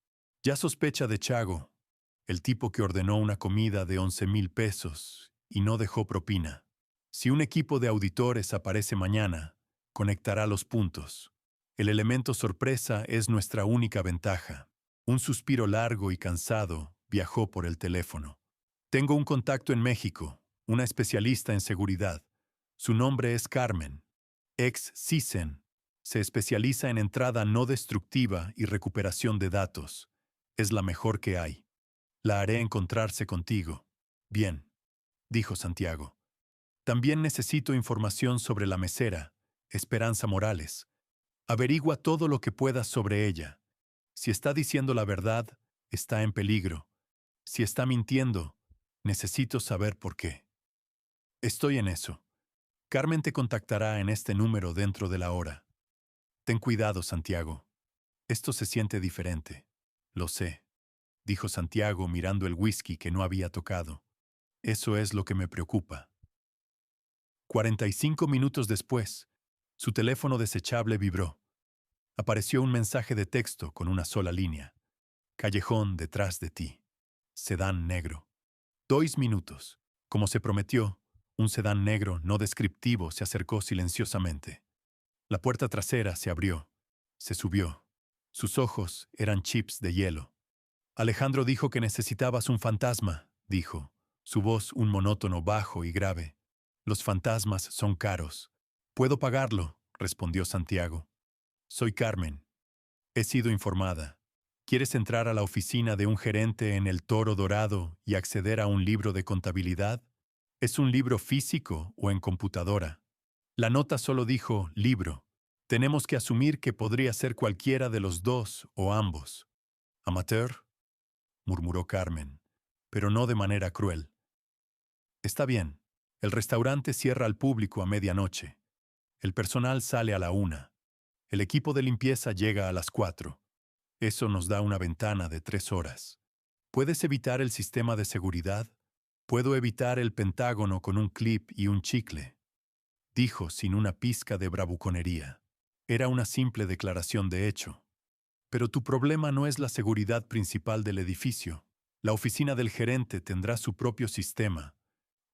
Ya sospecha de Chago, el tipo que ordenó una comida de 11,000 pesos y no dejó propina. Si un equipo de auditores aparece mañana, conectará los puntos. El elemento sorpresa es nuestra única ventaja. Un suspiro largo y cansado viajó por el teléfono. Tengo un contacto en México, una especialista en seguridad. Su nombre es Carmen, ex CISEN. Se especializa en entrada no destructiva y recuperación de datos. Es la mejor que hay. La haré encontrarse contigo. Bien, dijo Santiago. También necesito información sobre la mesera, Esperanza Morales. Averigua todo lo que puedas sobre ella. Si está diciendo la verdad, está en peligro. Si está mintiendo, necesito saber por qué. Estoy en eso. Carmen te contactará en este número dentro de la hora. Ten cuidado, Santiago. Esto se siente diferente. Lo sé, dijo Santiago mirando el whisky que no había tocado. Eso es lo que me preocupa. 45 minutos después, su teléfono desechable vibró. Apareció un mensaje de texto con una sola línea. Callejón detrás de ti. Sedán negro. 2 minutos. Como se prometió, un sedán negro no descriptivo se acercó silenciosamente. La puerta trasera se abrió. Se subió. Sus ojos eran chips de hielo. Alejandro dijo que necesitabas un fantasma, dijo. Su voz un monótono bajo y grave. Los fantasmas son caros. Puedo pagarlo, respondió Santiago. Soy Carmen. He sido informada. ¿Quieres entrar a la oficina de un gerente en el Toro Dorado y acceder a un libro de contabilidad? ¿Es un libro físico o en computadora? La nota solo dijo libro. Tenemos que asumir que podría ser cualquiera de los dos o ambos. ¿Amateur?, murmuró Carmen, pero no de manera cruel. Está bien. El restaurante cierra al público a medianoche. El personal sale a la 1. El equipo de limpieza llega a las 4. Eso nos da una ventana de 3 horas. ¿Puedes evitar el sistema de seguridad? Puedo evitar el Pentágono con un clip y un chicle, dijo sin una pizca de bravuconería. Era una simple declaración de hecho. Pero tu problema no es la seguridad principal del edificio. La oficina del gerente tendrá su propio sistema,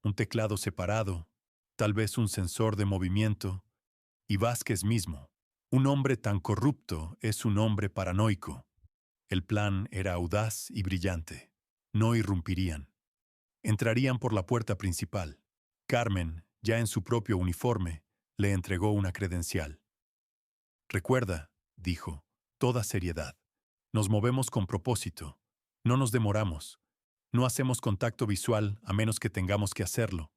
un teclado separado, tal vez un sensor de movimiento, y Vázquez mismo. Un hombre tan corrupto es un hombre paranoico. El plan era audaz y brillante. No irrumpirían. Entrarían por la puerta principal. Carmen, ya en su propio uniforme, le entregó una credencial. Recuerda, dijo, toda seriedad. Nos movemos con propósito. No nos demoramos. No hacemos contacto visual a menos que tengamos que hacerlo.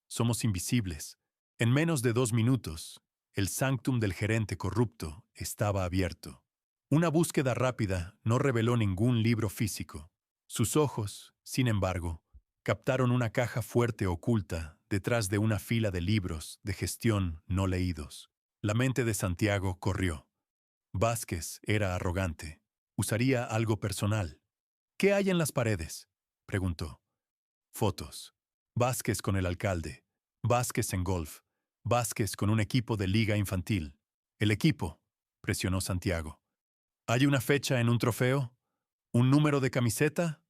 Somos invisibles. En menos de 2 minutos, el sanctum del gerente corrupto estaba abierto. Una búsqueda rápida no reveló ningún libro físico. Sus ojos, sin embargo, captaron una caja fuerte oculta detrás de una fila de libros de gestión no leídos. La mente de Santiago corrió. Vázquez era arrogante. Usaría algo personal. ¿Qué hay en las paredes?, preguntó. Fotos. Vázquez con el alcalde. Vázquez en golf. Vázquez con un equipo de liga infantil. El equipo, presionó Santiago. ¿Hay una fecha en un trofeo? ¿Un número de camiseta?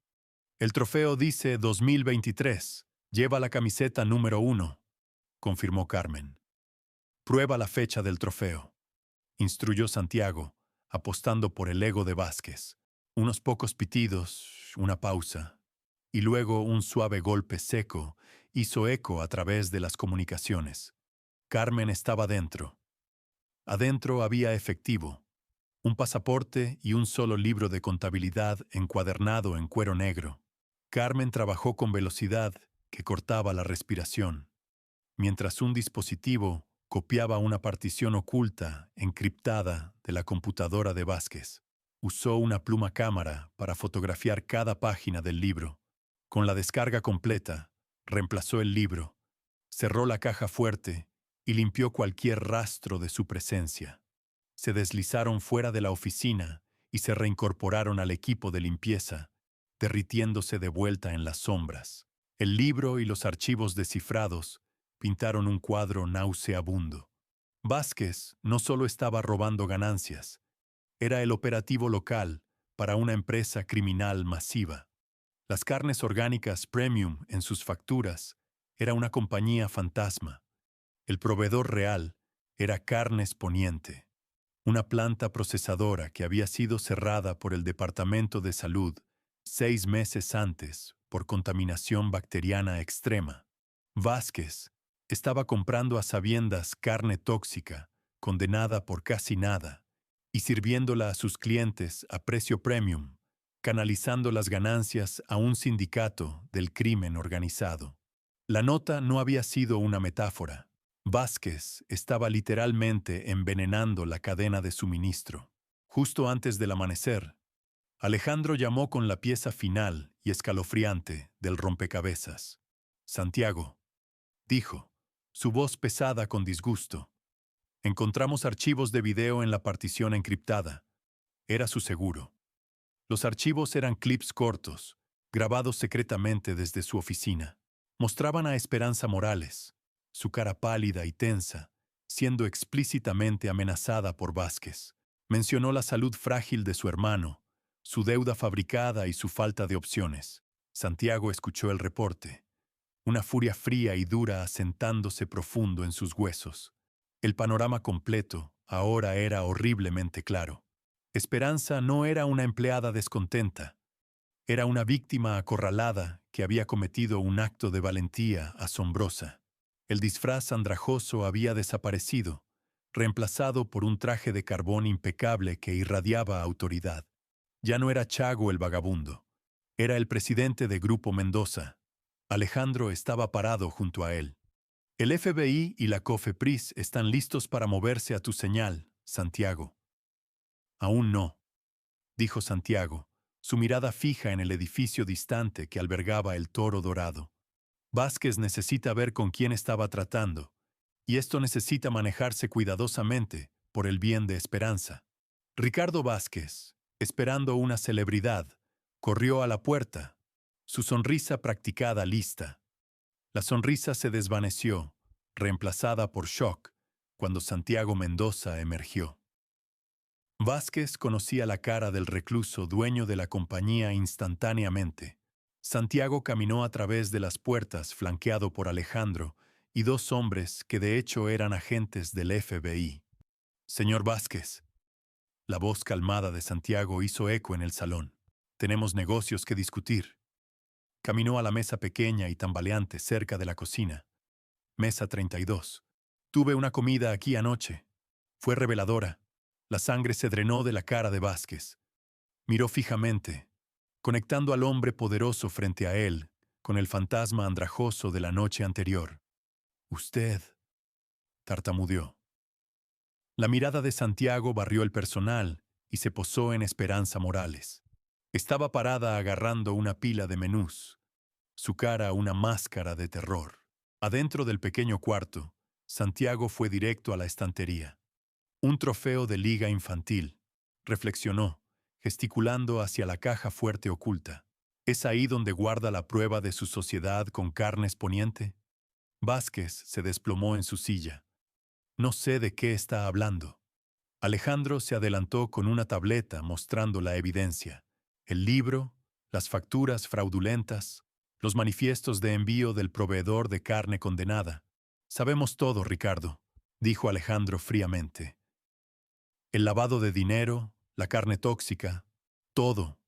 El trofeo dice 2023. Lleva la camiseta número 1, confirmó Carmen. Prueba la fecha del trofeo, instruyó Santiago, apostando por el ego de Vázquez. Unos pocos pitidos, una pausa, y luego un suave golpe seco hizo eco a través de las comunicaciones. Carmen estaba dentro. Adentro había efectivo, un pasaporte y un solo libro de contabilidad encuadernado en cuero negro. Carmen trabajó con velocidad que cortaba la respiración, mientras un dispositivo copiaba una partición oculta, encriptada, de la computadora de Vázquez. Usó una pluma cámara para fotografiar cada página del libro. Con la descarga completa, reemplazó el libro, cerró la caja fuerte y limpió cualquier rastro de su presencia. Se deslizaron fuera de la oficina y se reincorporaron al equipo de limpieza, derritiéndose de vuelta en las sombras. El libro y los archivos descifrados pintaron un cuadro nauseabundo. Vázquez no solo estaba robando ganancias, era el operativo local para una empresa criminal masiva. Las carnes orgánicas premium en sus facturas era una compañía fantasma. El proveedor real era Carnes Poniente, una planta procesadora que había sido cerrada por el Departamento de Salud 6 meses antes por contaminación bacteriana extrema. Vázquez estaba comprando a sabiendas carne tóxica, condenada por casi nada, y sirviéndola a sus clientes a precio premium, canalizando las ganancias a un sindicato del crimen organizado. La nota no había sido una metáfora. Vázquez estaba literalmente envenenando la cadena de suministro. Justo antes del amanecer, Alejandro llamó con la pieza final y escalofriante del rompecabezas. Santiago, dijo, su voz pesada con disgusto. Encontramos archivos de video en la partición encriptada. Era su seguro. Los archivos eran clips cortos, grabados secretamente desde su oficina. Mostraban a Esperanza Morales, su cara pálida y tensa, siendo explícitamente amenazada por Vázquez. Mencionó la salud frágil de su hermano, su deuda fabricada y su falta de opciones. Santiago escuchó el reporte, una furia fría y dura asentándose profundo en sus huesos. El panorama completo ahora era horriblemente claro. Esperanza no era una empleada descontenta, era una víctima acorralada que había cometido un acto de valentía asombrosa. El disfraz andrajoso había desaparecido, reemplazado por un traje de carbón impecable que irradiaba autoridad. Ya no era Chago el vagabundo, era el presidente de Grupo Mendoza. Alejandro estaba parado junto a él. El FBI y la COFEPRIS están listos para moverse a tu señal, Santiago. Aún no, dijo Santiago, su mirada fija en el edificio distante que albergaba el Toro Dorado. Vázquez necesita ver con quién estaba tratando, y esto necesita manejarse cuidadosamente por el bien de Esperanza. Ricardo Vázquez, esperando una celebridad, corrió a la puerta, su sonrisa practicada lista. La sonrisa se desvaneció, reemplazada por shock, cuando Santiago Mendoza emergió. Vázquez conocía la cara del recluso dueño de la compañía instantáneamente. Santiago caminó a través de las puertas flanqueado por Alejandro y dos hombres que de hecho eran agentes del FBI. Señor Vázquez. La voz calmada de Santiago hizo eco en el salón. Tenemos negocios que discutir. Caminó a la mesa pequeña y tambaleante cerca de la cocina. Mesa 32. Tuve una comida aquí anoche. Fue reveladora. La sangre se drenó de la cara de Vázquez. Miró fijamente, conectando al hombre poderoso frente a él con el fantasma andrajoso de la noche anterior. Usted, tartamudeó. La mirada de Santiago barrió el personal y se posó en Esperanza Morales. Estaba parada agarrando una pila de menús, su cara una máscara de terror. Adentro del pequeño cuarto, Santiago fue directo a la estantería. Un trofeo de liga infantil, reflexionó, gesticulando hacia la caja fuerte oculta. ¿Es ahí donde guarda la prueba de su sociedad con carnes poniente? Vázquez se desplomó en su silla. No sé de qué está hablando. Alejandro se adelantó con una tableta mostrando la evidencia. El libro, las facturas fraudulentas, los manifiestos de envío del proveedor de carne condenada. Sabemos todo, Ricardo, dijo Alejandro fríamente. El lavado de dinero, la carne tóxica, todo,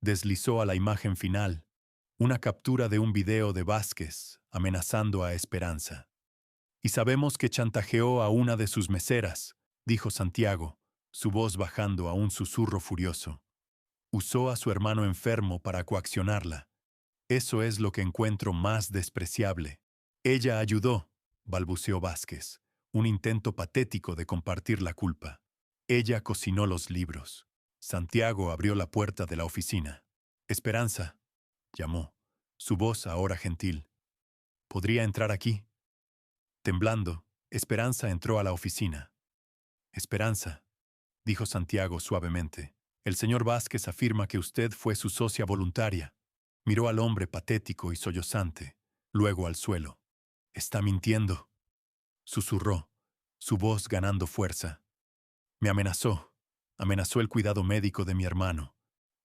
deslizó a la imagen final, una captura de un video de Vázquez amenazando a Esperanza. Y sabemos que chantajeó a una de sus meseras, dijo Santiago, su voz bajando a un susurro furioso. Usó a su hermano enfermo para coaccionarla. Eso es lo que encuentro más despreciable. Ella ayudó, balbuceó Vázquez, un intento patético de compartir la culpa. Ella cocinó los libros. Santiago abrió la puerta de la oficina. Esperanza, llamó, su voz ahora gentil. ¿Podría entrar aquí? Temblando, Esperanza entró a la oficina. Esperanza, dijo Santiago suavemente, el señor Vázquez afirma que usted fue su socia voluntaria. Miró al hombre patético y sollozante, luego al suelo. Está mintiendo, susurró, su voz ganando fuerza. Me amenazó el cuidado médico de mi hermano.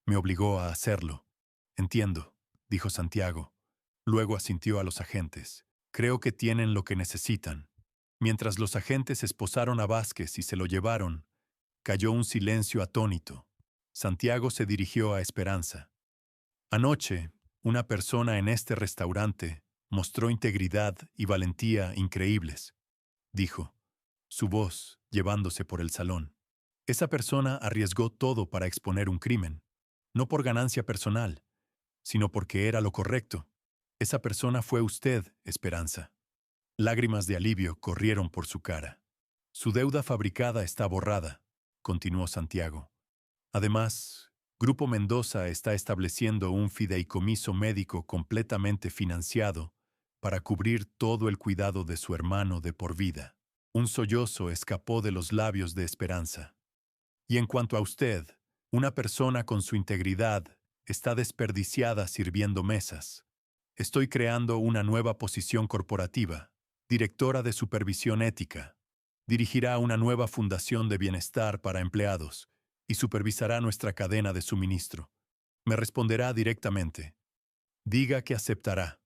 Me obligó a hacerlo. Entiendo, dijo Santiago. Luego asintió a los agentes. Creo que tienen lo que necesitan. Mientras los agentes esposaron a Vázquez y se lo llevaron, cayó un silencio atónito. Santiago se dirigió a Esperanza. Anoche, una persona en este restaurante mostró integridad y valentía increíbles, dijo, su voz llevándose por el salón. Esa persona arriesgó todo para exponer un crimen, no por ganancia personal, sino porque era lo correcto. Esa persona fue usted, Esperanza. Lágrimas de alivio corrieron por su cara. Su deuda fabricada está borrada, continuó Santiago. Además, Grupo Mendoza está estableciendo un fideicomiso médico completamente financiado para cubrir todo el cuidado de su hermano de por vida. Un sollozo escapó de los labios de Esperanza. Y en cuanto a usted, una persona con su integridad está desperdiciada sirviendo mesas. Estoy creando una nueva posición corporativa, directora de supervisión ética. Dirigirá una nueva fundación de bienestar para empleados y supervisará nuestra cadena de suministro. Me responderá directamente. Diga que aceptará,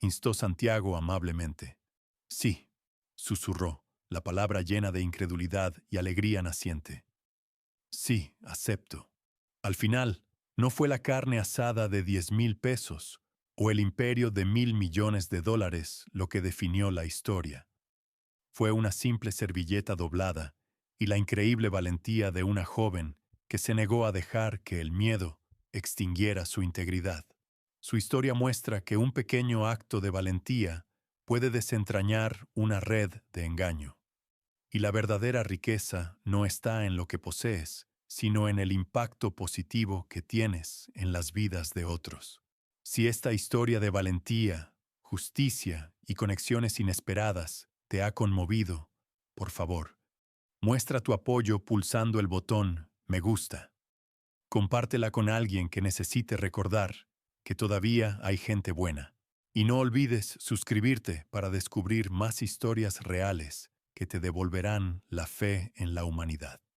instó Santiago amablemente. Sí, susurró, la palabra llena de incredulidad y alegría naciente. Sí, acepto. Al final, no fue la carne asada de 10,000 pesos o el imperio de 1,000,000,000 de dólares lo que definió la historia. Fue una simple servilleta doblada y la increíble valentía de una joven que se negó a dejar que el miedo extinguiera su integridad. Su historia muestra que un pequeño acto de valentía puede desentrañar una red de engaño. Y la verdadera riqueza no está en lo que posees, sino en el impacto positivo que tienes en las vidas de otros. Si esta historia de valentía, justicia y conexiones inesperadas te ha conmovido, por favor, muestra tu apoyo pulsando el botón Me gusta. Compártela con alguien que necesite recordar que todavía hay gente buena. Y no olvides suscribirte para descubrir más historias reales que te devolverán la fe en la humanidad.